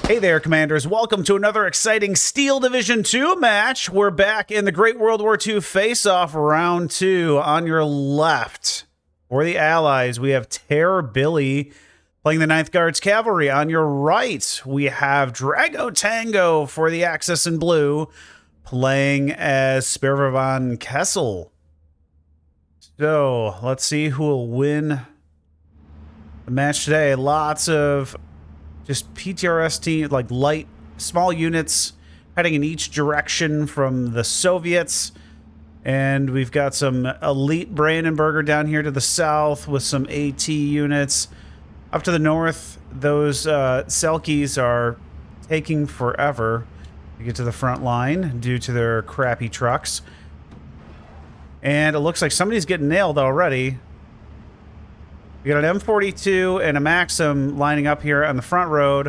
Hey there, Commanders. Welcome to another exciting Steel Division 2 match. We're back in the Great World War II Face-Off Round 2. On your left, for the Allies, we have Terror Billy playing the 9th Guards Cavalry. On your right, we have DragoTango for the Axis in blue, playing as Sperrverband Kessel. So, let's see who will win the match today. Lots of just PTRS team, like light, small units heading in each direction from the Soviets. And we've got some elite Brandenburger down here to the south with some AT units. Up to the north, those Selkies are taking forever to get to the front line due to their crappy trucks. And it looks like somebody's getting nailed already. We got an M42 and a Maxim lining up here on the front road.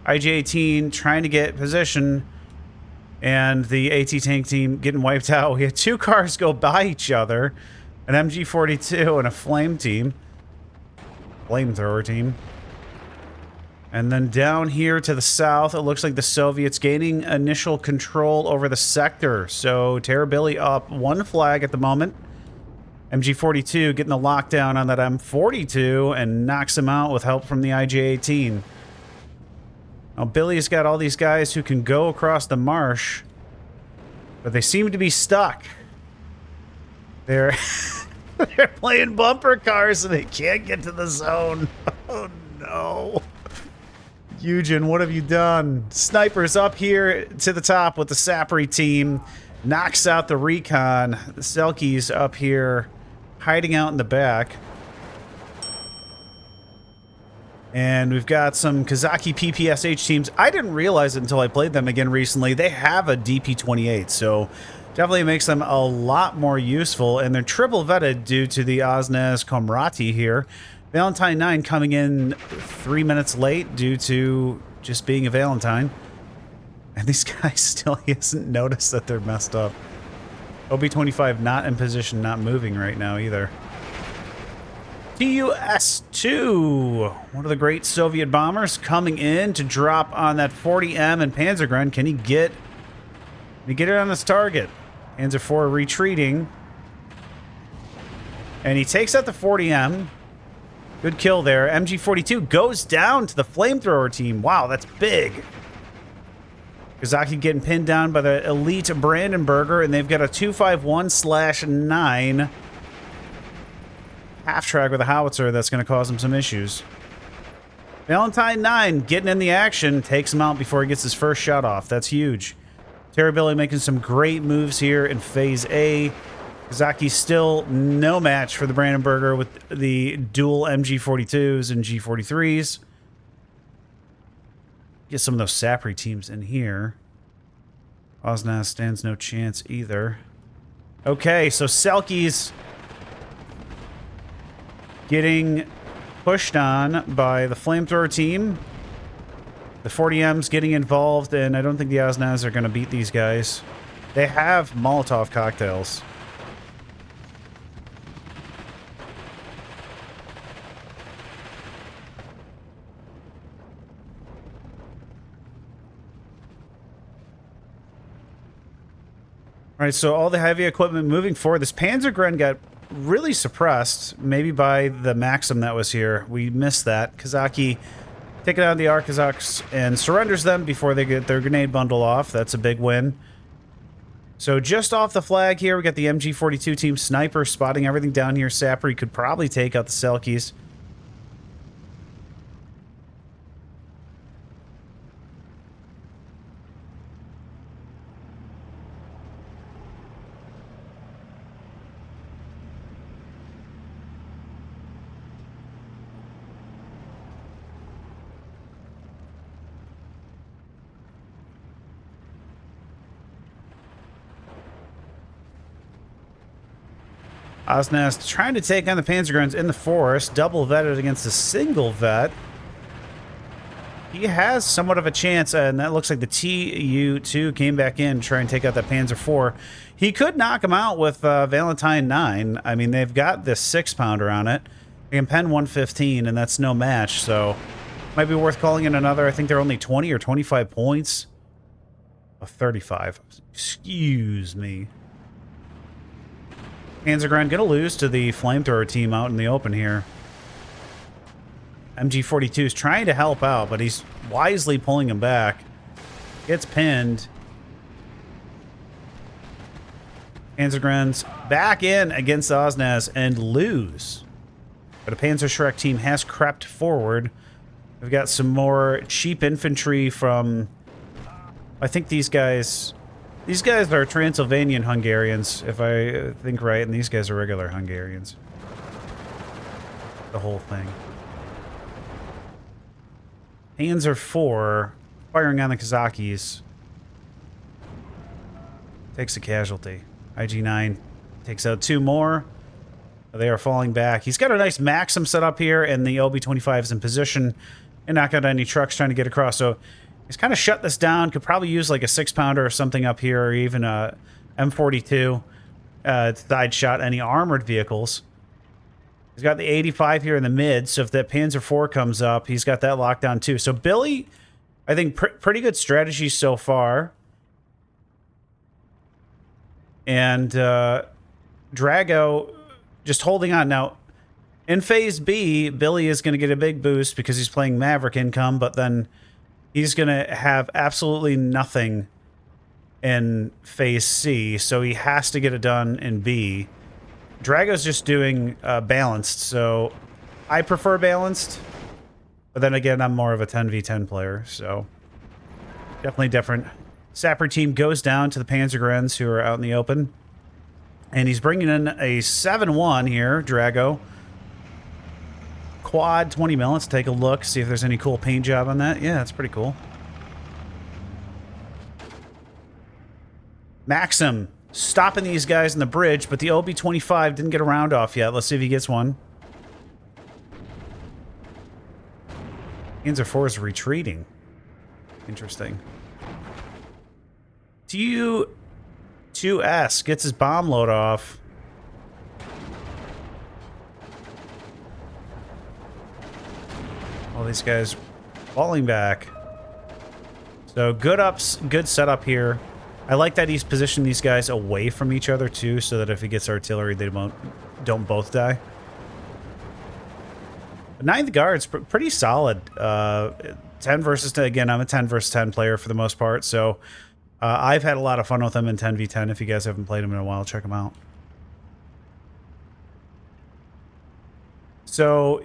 IG-18 trying to get position. And the AT tank team getting wiped out. We had two cars go by each other. An MG42 and a flamethrower team. And then down here to the south, it looks like the Soviets gaining initial control over the sector. So Terror Billy up one flag at the moment. MG42 getting the lockdown on that M42 and knocks him out with help from the IG-18. Now, Billy's got all these guys who can go across the marsh, but they seem to be stuck. They're, they're playing bumper cars and they can't get to the zone. Oh, no. Eugen, what have you done? Snipers up here to the top with the Sapri team. Knocks out the recon. The Selkies up here hiding out in the back. And we've got some Kazaki PPSH teams. I didn't realize it until I played them again recently. They have a DP-28, so definitely makes them a lot more useful. And they're triple vetted due to the Osnaz Komrati here. Valentine 9 coming in 3 minutes late due to just being a Valentine. And these guys still, he hasn't noticed that they're messed up. OB-25 not in position, not moving right now either. TUS-2, one of the great Soviet bombers coming in to drop on that 40M and Panzergren. Can he get it on his target? Panzer IV retreating. And he takes out the 40M. Good kill there. MG42 goes down to the flamethrower team. Wow, that's big. Kazaki getting pinned down by the elite Brandenburger, and they've got a 251/9 half-track with a howitzer that's going to cause them some issues. Valentine 9 getting in the action, takes him out before he gets his first shot off. That's huge. Terror Billy making some great moves here in Phase A. Kazaki still no match for the Brandenburger with the dual MG42s and G43s. Get some of those Sapri teams in here. Osnaz stands no chance either. Okay, so Selkies getting pushed on by the flamethrower team. The 40M's getting involved, and I don't think the Osnaz are going to beat these guys. They have Molotov cocktails. All right, so all the heavy equipment moving forward. This Panzergren got really suppressed, maybe by the Maxim that was here. We missed that. Kazaki taking out the Arkazakhs and surrenders them before they get their grenade bundle off. That's a big win. So just off the flag here, we got the MG42 team sniper spotting everything down here. Sapri could probably take out the Selkies. Osnaz trying to take on the Panzergrens in the forest, double vetted against a single vet. He has somewhat of a chance, and that looks like the TU-2 came back in to try and take out that Panzer IV. He could knock him out with Valentine 9. I mean, they've got this 6-pounder on it. They can pen 115, and that's no match, so Might be worth calling in another. I think they're only 20 or 25 points. Oh, 35. Excuse me. Panzergren gonna lose to the flamethrower team out in the open here. MG42 is trying to help out, but he's wisely pulling him back. Gets pinned. Panzergren's back in against the Osnaz and lose. But a Panzer Shrek team has crept forward. We've got some more cheap infantry from... I think these guys... These guys are Transylvanian Hungarians, if I think right, and these guys are regular Hungarians. The whole thing. Panzer IV firing on the Kazakis. Takes a casualty. IG-9 takes out 2 more. They are falling back. He's got a nice Maxim set up here, and the OB-25 is in position and not got any trucks trying to get across. So he's kind of shut this down. Could probably use like a 6-pounder or something up here, or even a M42 to side shot any armored vehicles. He's got the 85 here in the mid, so if that Panzer IV comes up, he's got that locked down too. So Billy, I think pretty good strategy so far. And Drago just holding on. Now, in Phase B, Billy is going to get a big boost because he's playing Maverick income, but then he's going to have absolutely nothing in Phase C, so he has to get it done in B. Drago's just doing balanced, so I prefer balanced, but then again, I'm more of a 10v10 player, so definitely different. Sapper team goes down to the Panzergrens, who are out in the open, and he's bringing in a 7-1 here, Drago. Quad 20 mil. Let's take a look, see if there's any cool paint job on that. Yeah, that's pretty cool. Maxim stopping these guys in the bridge, but the OB-25 didn't get a round off yet. Let's see if he gets one. Panzer IV is retreating. Interesting. Tu-2S gets his bomb load off. All these guys falling back. So good ups, good setup here. I like that he's positioned these guys away from each other too, so that if he gets artillery, they don't both die. The 9th Guard's pretty solid. 10 versus 10. Again, I'm a 10 versus 10 player for the most part, so I've had a lot of fun with him in 10v10. If you guys haven't played him in a while, check him out. So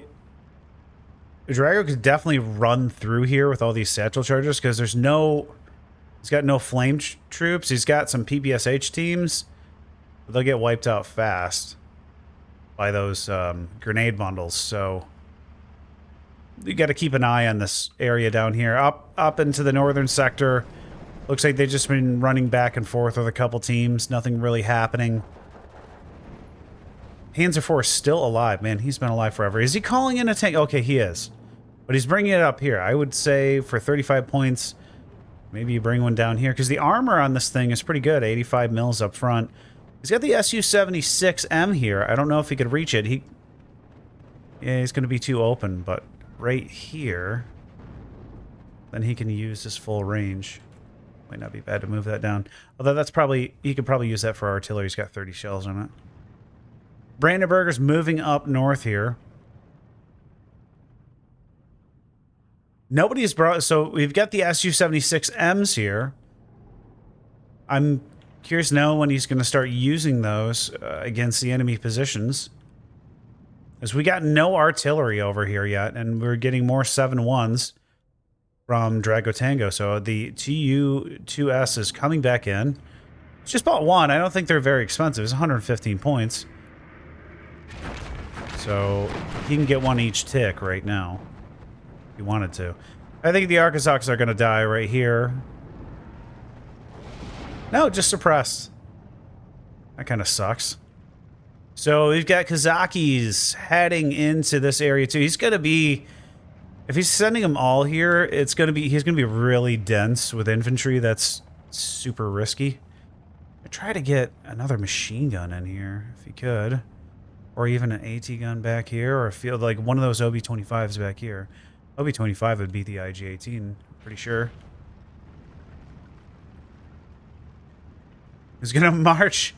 Drago could definitely run through here with all these satchel charges because there's no... He's got no flame troops. He's got some PPSH teams, but they'll get wiped out fast by those grenade bundles. So you got to keep an eye on this area down here. Up into the northern sector. Looks like they've just been running back and forth with a couple teams. Nothing really happening. Panzer IV is still alive, man. He's been alive forever. Is he calling in a tank? Okay, he is. But he's bringing it up here. I would say for 35 points... Maybe you bring one down here, because the armor on this thing is pretty good. 85 mils up front. He's got the Su-76M here. I don't know if he could reach it. Yeah, he's going to be too open, but right here, then he can use his full range. Might not be bad to move that down. Although that's probably... He could probably use that for artillery. He's got 30 shells on it. Brandenburger's moving up north here. Nobody's brought... So we've got the Su-76Ms here. I'm curious now when he's going to start using those against the enemy positions. As we got no artillery over here yet, and we're getting more 7-1s from DragoTango. So the Tu-2S is coming back in. It's just bought one. I don't think they're very expensive. It's 115 points. So he can get one each tick right now. He wanted to. I think the Arkansas are going to die right here. No, just suppressed. That kind of sucks. So we've got Kazakis heading into this area too. He's going to be... If he's sending them all here, it's going to be... He's going to be really dense with infantry. That's super risky. I try to get another machine gun in here, if he could. Or even an AT gun back here, or a field like one of those OB-25s back here. OB-25 would beat the IG-18, pretty sure. He's gonna march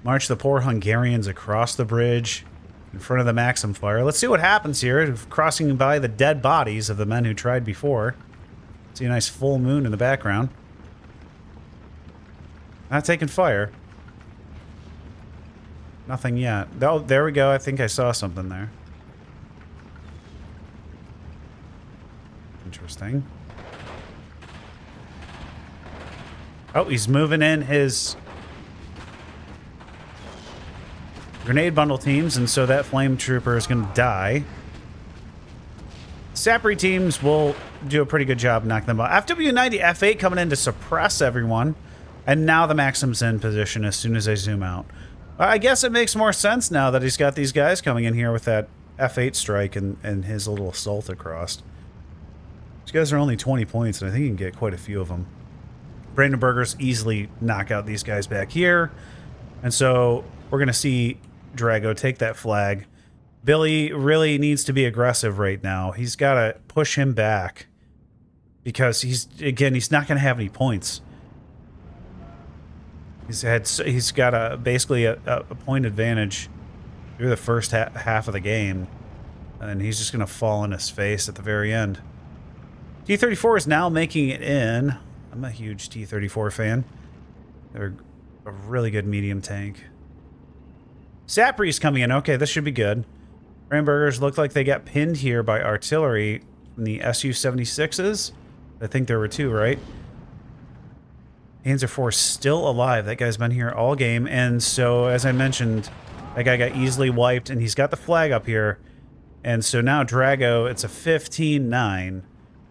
the poor Hungarians across the bridge in front of the Maxim fire. Let's see what happens here, crossing by the dead bodies of the men who tried before. See a nice full moon in the background. Not taking fire. Nothing yet. Oh, there we go. I think I saw something there. Interesting. Oh, he's moving in his grenade bundle teams, and so that flame trooper is going to die. Sappery teams will do a pretty good job knocking them out. FW90 F8 coming in to suppress everyone, and now the Maxim's in position as soon as I zoom out. I guess it makes more sense now that he's got these guys coming in here with that F8 strike and his little assault across. These guys are only 20 points, and I think you can get quite a few of them. Brandenburgers easily knock out these guys back here, and so we're going to see Drago take that flag. Billy really needs to be aggressive right now. He's got to push him back because he's not going to have any points. He's got basically a point advantage through the first half of the game, and he's just going to fall in his face at the very end. T-34 is now making it in. I'm a huge T-34 fan. They're a really good medium tank. Sappery's coming in. Okay, this should be good. Brandenburgers look like they got pinned here by artillery from the Su-76s. I think there were two, right? Panzer IV still alive. That guy's been here all game. And so, as I mentioned, that guy got easily wiped, and he's got the flag up here. And so now Drago, it's a 15-9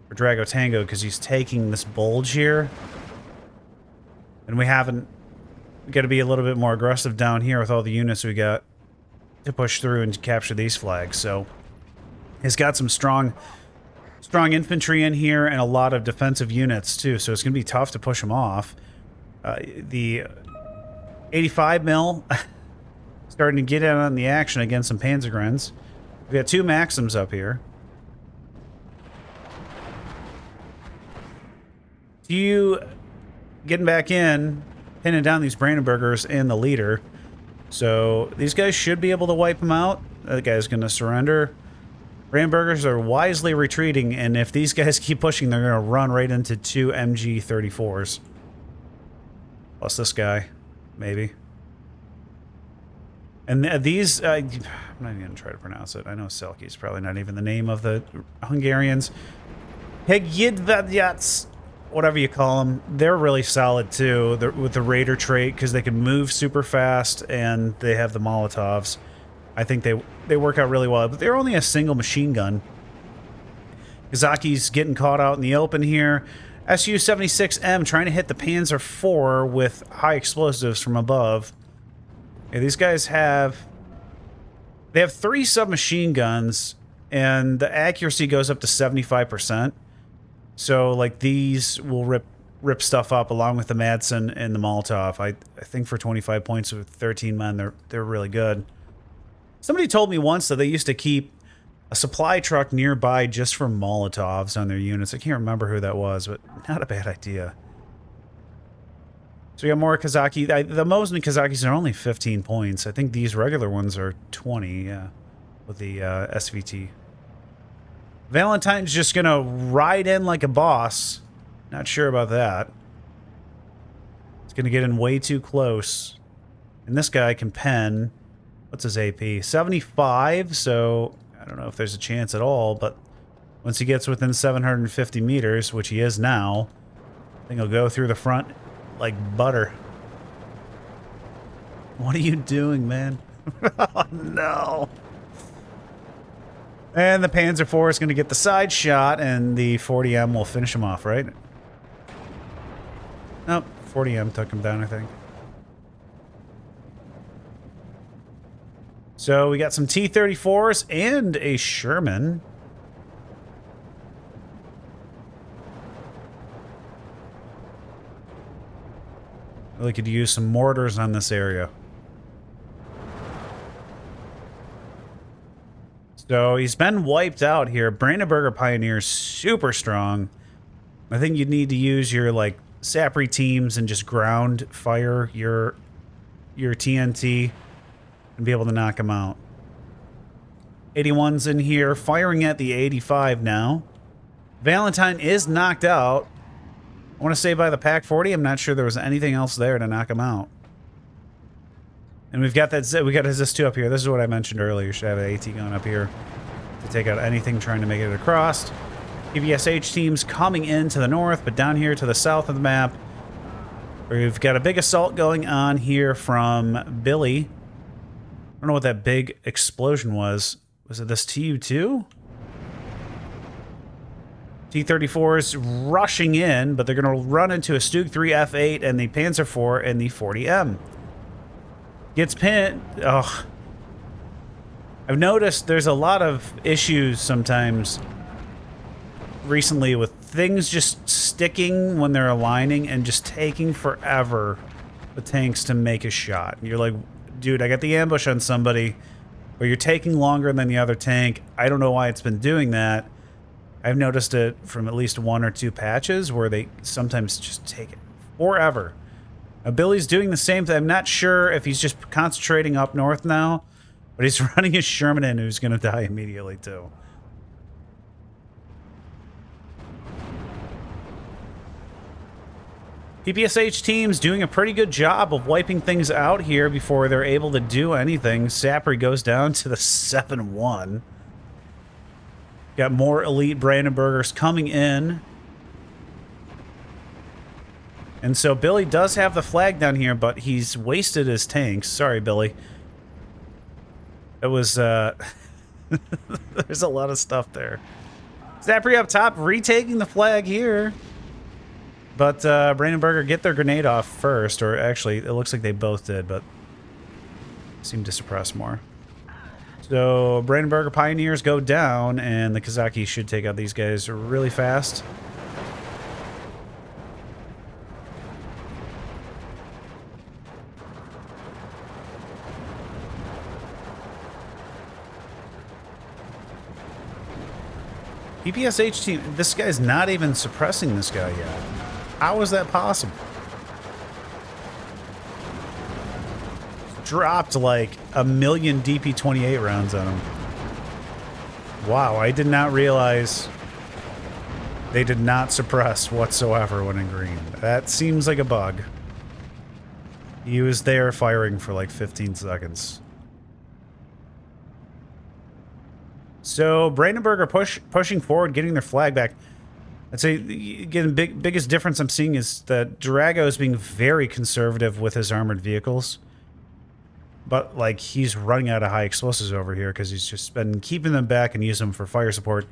for DragoTango because he's taking this bulge here. And we got to be a little bit more aggressive down here with all the units we got to push through and capture these flags. So he's got some strong infantry in here and a lot of defensive units too, so it's going to be tough to push them off. The 85 mil starting to get in on the action against some Panzergrens. We got two Maxims up here. You getting back in, pinning down these Brandenburgers and the leader. So these guys should be able to wipe them out. That guy's going to surrender. Brandenburgers are wisely retreating, and if these guys keep pushing, they're going to run right into two MG-34s. Plus this guy, maybe. And these, I'm not even going to try to pronounce it. I know Selkie is probably not even the name of the Hungarians. Gvardeyskaya, whatever you call them, they're really solid too. They're with the Raider trait because they can move super fast, and they have the Molotovs. I think they work out really well, but they're only a single machine gun. Kazaki's getting caught out in the open here. Su-76M trying to hit the Panzer IV with high explosives from above. Yeah, these guys have 3 submachine guns, and the accuracy goes up to 75%. So like these will rip stuff up along with the Madsen and the Molotov. I think for 25 points with 13 men, they're really good. Somebody told me once that they used to keep a supply truck nearby just for Molotovs on their units. I can't remember who that was, but not a bad idea. So we got more Kazaki. The Mosin Kazakis are only 15 points. I think these regular ones are 20, yeah, with the SVT. Valentine's just going to ride in like a boss. Not sure about that. It's going to get in way too close. And this guy can pen... What's his AP? 75, so I don't know if there's a chance at all, but once he gets within 750 meters, which he is now, I think he'll go through the front like butter. What are you doing, man? Oh, no. And the Panzer IV is going to get the side shot, and the 40M will finish him off, right? Nope, 40M took him down, I think. So we got some T-34s and a Sherman. Really could use some mortars on this area. So he's been wiped out here. Brandenburger Pioneers super strong. I think you need to use your like Sapri teams and just ground fire your TNT and be able to knock him out. 81's in here firing at the 85 now. Valentine is knocked out. I want to say by the Pack 40. I'm not sure there was anything else there to knock him out. And we've got that. We got his Z2 up here. This is what I mentioned earlier. Should have an AT going up here to take out anything trying to make it across. PBSH teams coming in to the north, but down here to the south of the map, we've got a big assault going on here from Billy. I don't know what that big explosion was. Was it this TU2? T-34s rushing in, but they're going to run into a Stug 3 F8 and the Panzer IV and the 40M. Gets pinned. Oh. I've noticed there's a lot of issues sometimes recently with things just sticking when they're aligning and just taking forever the tanks to make a shot. You're like, dude, I got the ambush on somebody, or you're taking longer than the other tank. I don't know why it's been doing that. I've noticed it from at least 1 or 2 patches where they sometimes just take it forever. Billy's doing the same thing. I'm not sure if he's just concentrating up north now, but he's running his Sherman in, who's going to die immediately too. PPSH team's doing a pretty good job of wiping things out here before they're able to do anything. Sapri goes down to the 7-1. Got more elite Brandenburgers coming in. And so Billy does have the flag down here, but he's wasted his tanks. Sorry, Billy. It was, there's a lot of stuff there. Sapri up top, retaking the flag here. But Brandenburger get their grenade off first, or actually, it looks like they both did, but seemed to suppress more. So Brandenburger Pioneers go down, and the Kazaki should take out these guys really fast. PPSH team, this guy's not even suppressing this guy yet. How is that possible? Dropped like 1,000,000 DP-28 rounds on him. Wow, I did not realize they did not suppress whatsoever when in green. That seems like a bug. He was there firing for like 15 seconds. So Brandenburger pushing forward, getting their flag back. I'd say, again, biggest difference I'm seeing is that Drago is being very conservative with his armored vehicles. But, like, he's running out of high explosives over here because he's just been keeping them back and using them for fire support.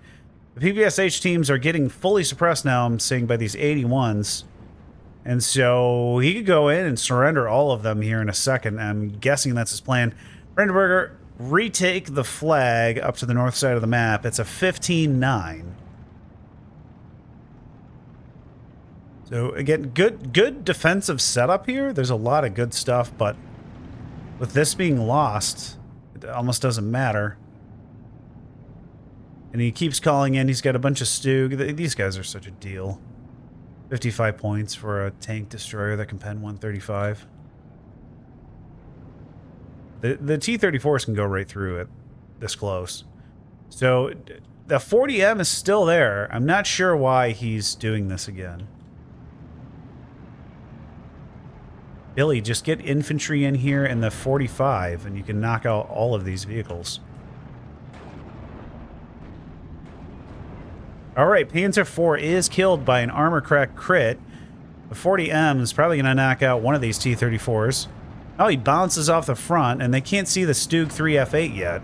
The PPSH teams are getting fully suppressed now, I'm seeing, by these 81s. And so he could go in and surrender all of them here in a second. I'm guessing that's his plan. Brandenburger, retake the flag up to the north side of the map. It's a 15-9. So again, good defensive setup here. There's a lot of good stuff, but with this being lost, it almost doesn't matter. And he keeps calling in. He's got a bunch of Stug. These guys are such a deal. 55 points for a tank destroyer that can pen 135. The T-34s can go right through it this close. So the 40M is still there. I'm not sure why he's doing this again. Billy, just get infantry in here in the 45 and you can knock out all of these vehicles. Alright, Panzer IV is killed by an armor crack crit. The 40M is probably going to knock out one of these T-34s. Oh, he bounces off the front, and they can't see the Stug 3 F8 yet.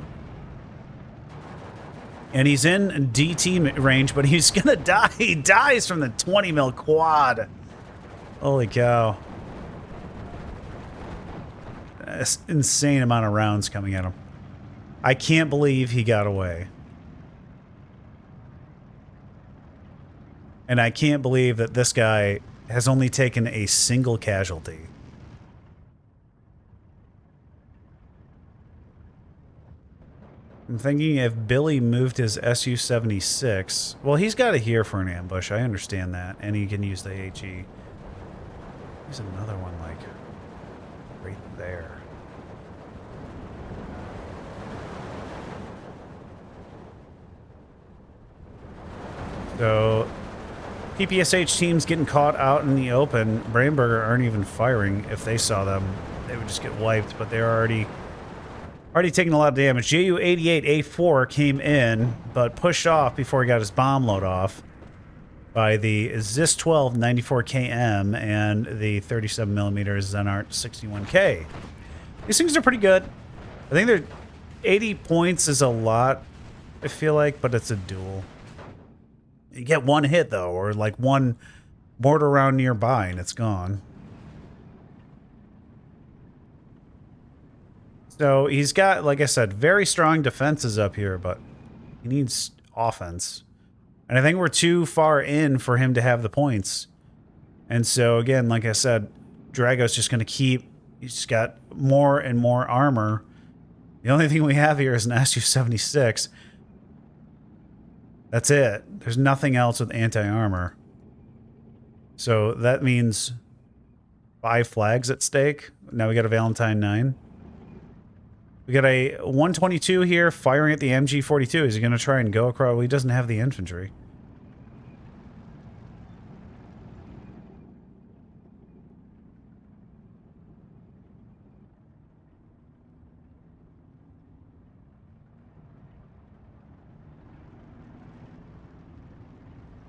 And he's in DT range, but he's going to die. He dies from the 20 mil quad. Holy cow. That's an insane amount of rounds coming at him. I can't believe he got away. And I can't believe that this guy has only taken a single casualty. I'm thinking if Billy moved his Su-76... Well, he's got it here for an ambush. I understand that. And he can use the HE. There's another one, like, right there. So, PPSH teams getting caught out in the open. Brandenburger aren't even firing. If they saw them, they would just get wiped. But they're already taking a lot of damage. JU-88A4 came in, but pushed off before he got his bomb load off by the ZIS-12 94KM and the 37mm Zenart 61K. These things are pretty good. I think they're 80 points is a lot, I feel like, but it's a duel. You get one hit, though, or like one mortar round nearby, and it's gone. So he's got, like I said, very strong defenses up here, but he needs offense. And I think we're too far in for him to have the points. And so, again, like I said, Drago's just going to keep... He's just got more and more armor. The only thing we have here is an Su-76. That's it. There's nothing else with anti-armor. So that means 5 flags at stake. Now we got a Valentine 9. We got a 122 here firing at the MG42. Is he going to try and go across? Well, he doesn't have the infantry.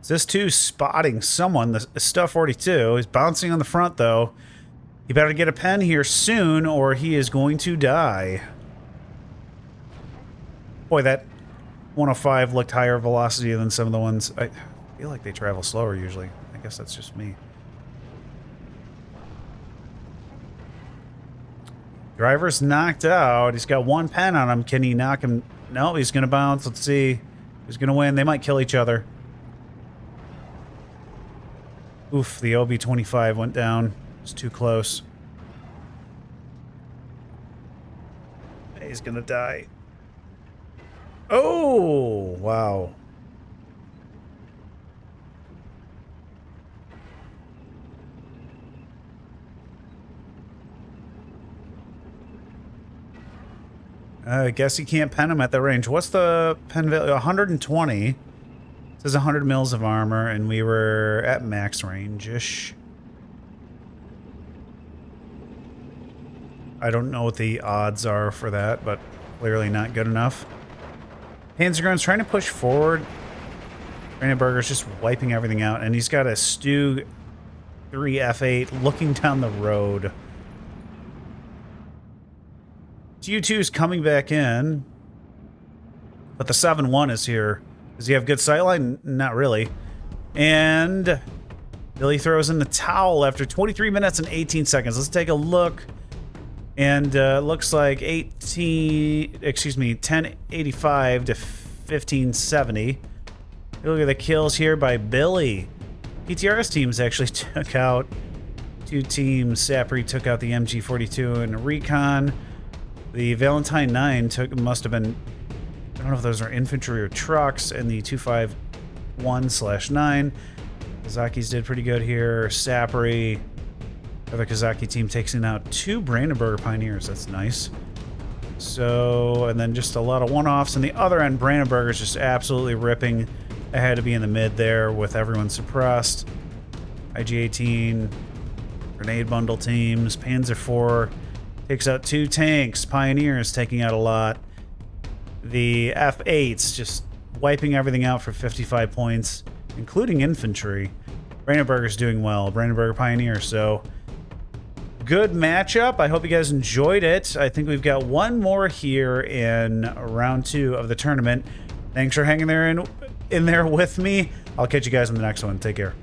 This too spotting someone, the Stuff 42. He's bouncing on the front, though. He better get a pen here soon, or he is going to die. Boy, that 105 looked higher velocity than some of the ones. I feel like they travel slower usually. I guess that's just me. Driver's knocked out. He's got 1 pen on him. Can he knock him? No, he's going to bounce. Let's see. Who's going to win? They might kill each other. Oof, the OB-25 went down. It's too close. He's gonna die. Oh, wow. I guess you can't pen him at that range. What's the pen value? 120. Says 100 mils of armor, and we were at max range-ish. I don't know what the odds are for that, but clearly not good enough. Panzergren's trying to push forward. Brandenburger's just wiping everything out, and he's got a Stu 3 F8 looking down the road. U2's coming back in, but the 7-1 is here. Does he have good sightline? Not really. And Billy throws in the towel after 23 minutes and 18 seconds. Let's take a look. And looks like 1085 to 1570. Look at the kills here by Billy. PTRS teams actually took out 2 teams. Sapri took out the MG42 and Recon. The Valentine 9 must have been, I don't know if those are infantry or trucks, and the 251/9. Kazaki's did pretty good here. Sapri, the other Kazaki team, takes in out 2 Brandenburger Pioneers. That's nice. So, and then just a lot of one-offs. And the other end, Brandenburger's just absolutely ripping. I had to be in the mid there with everyone suppressed. IG-18, grenade bundle teams, Panzer IV takes out 2 tanks. Pioneers taking out a lot. The F8s just wiping everything out for 55 points, including infantry. Brandenburger's doing well. Brandenburger Pioneer, so good matchup. I hope you guys enjoyed it. I think we've got one more here in round 2 of the tournament. Thanks for hanging there in there with me. I'll catch you guys in the next one. Take care.